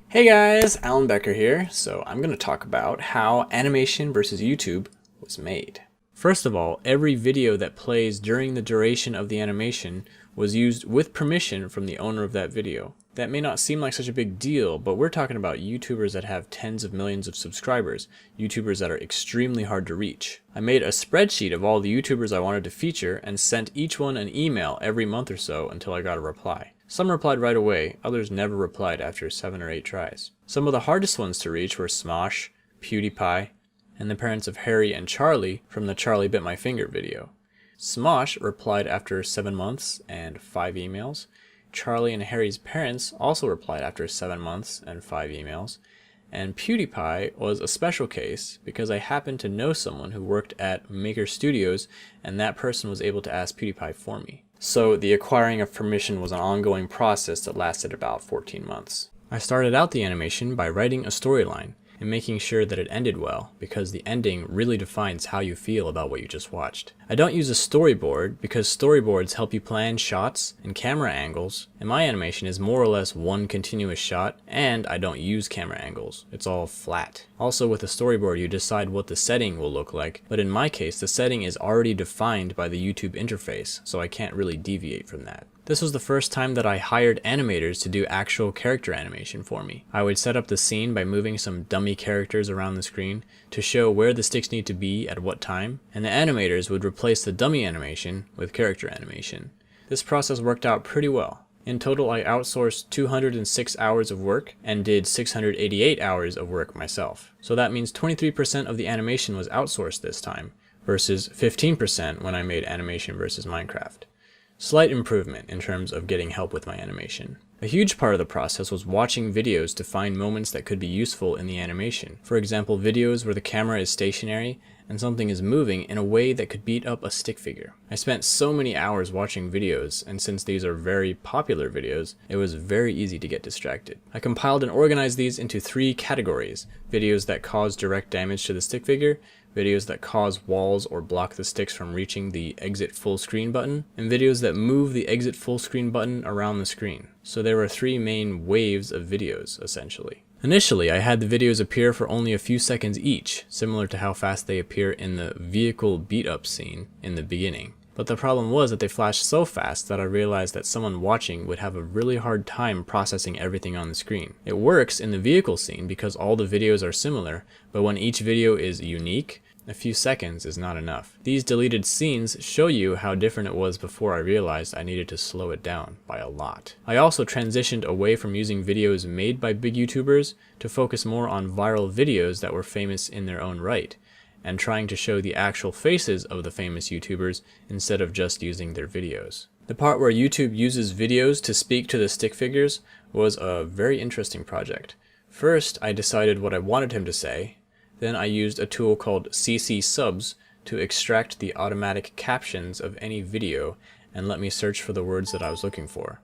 Hey guys, Alan Becker here. So I'm going to talk about how animation versus YouTube was made. First of all, every video that plays during the duration of the animation was used with permission from the owner of that video. That may not seem like such a big deal, but we're talking about YouTubers that have tens of millions of subscribers, YouTubers that are extremely hard to reach. I made a spreadsheet of all the YouTubers I wanted to feature and sent each one an email every month or so until I got a reply. Some replied right away, others never replied after 7 or 8 tries. Some of the hardest ones to reach were Smosh, PewDiePie, and the parents of Harry and Charlie from the Charlie Bit My Finger video. Smosh replied after 7 months and 5 emails. Charlie and Harry's parents also replied after 7 months and 5 emails. And PewDiePie was a special case because I happened to know someone who worked at Maker Studios, and that person was able to ask PewDiePie for me. So the acquiring of permission was an ongoing process that lasted about 14 months. I started out the animation by writing a storyline and making sure that it ended well, because the ending really defines how you feel about what you just watched. I don't use a storyboard because storyboards help you plan shots and camera angles, and my animation is more or less one continuous shot, and I don't use camera angles. It's all flat. Also, with a storyboard you decide what the setting will look like, but in my case the setting is already defined by the YouTube interface, so I can't really deviate from that. This was the first time that I hired animators to do actual character animation for me. I would set up the scene by moving some dummy characters around the screen to show where the sticks need to be at what time, and the animators would replace the dummy animation with character animation. This process worked out pretty well. In total, I outsourced 206 hours of work and did 688 hours of work myself. So that means 23% of the animation was outsourced this time, versus 15% when I made Animation vs. Minecraft. Slight improvement in terms of getting help with my animation. A huge part of the process was watching videos to find moments that could be useful in the animation. For example, videos where the camera is stationary and something is moving in a way that could beat up a stick figure. I spent so many hours watching videos, and since these are very popular videos, it was very easy to get distracted. I compiled and organized these into 3 categories: videos that cause direct damage to the stick figure, videos that cause walls or block the sticks from reaching the exit full screen button, and videos that move the exit full screen button around the screen. So there were 3 main waves of videos, essentially. Initially, I had the videos appear for only a few seconds each, similar to how fast they appear in the vehicle beat-up scene in the beginning. But the problem was that they flashed so fast that I realized that someone watching would have a really hard time processing everything on the screen. It works in the vehicle scene because all the videos are similar, but when each video is unique, a few seconds is not enough. These deleted scenes show you how different it was before I realized I needed to slow it down by a lot. I also transitioned away from using videos made by big YouTubers to focus more on viral videos that were famous in their own right, and trying to show the actual faces of the famous YouTubers instead of just using their videos. The part where YouTube uses videos to speak to the stick figures was a very interesting project. First, I decided what I wanted him to say. Then I used a tool called CC Subs to extract the automatic captions of any video and let me search for the words that I was looking for.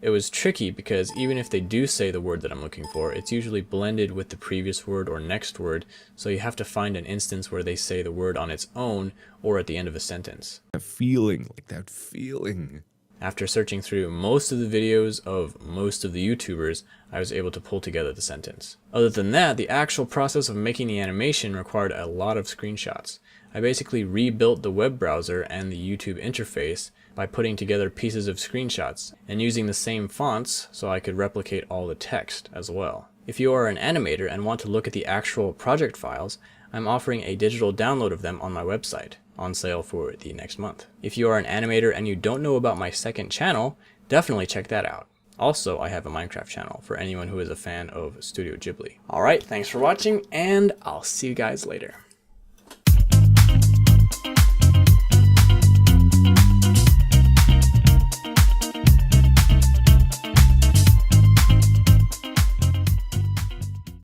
It was tricky because even if they do say the word that I'm looking for, it's usually blended with the previous word or next word, so you have to find an instance where they say the word on its own or at the end of a sentence. That feeling. After searching through most of the videos of most of the YouTubers, I was able to pull together the sentence. Other than that, the actual process of making the animation required a lot of screenshots. I basically rebuilt the web browser and the YouTube interface by putting together pieces of screenshots and using the same fonts so I could replicate all the text as well. If you are an animator and want to look at the actual project files, I'm offering a digital download of them on my website, on sale for the next month. If you are an animator and you don't know about my second channel, definitely check that out. Also, I have a Minecraft channel for anyone who is a fan of Studio Ghibli. Alright, thanks for watching, and I'll see you guys later.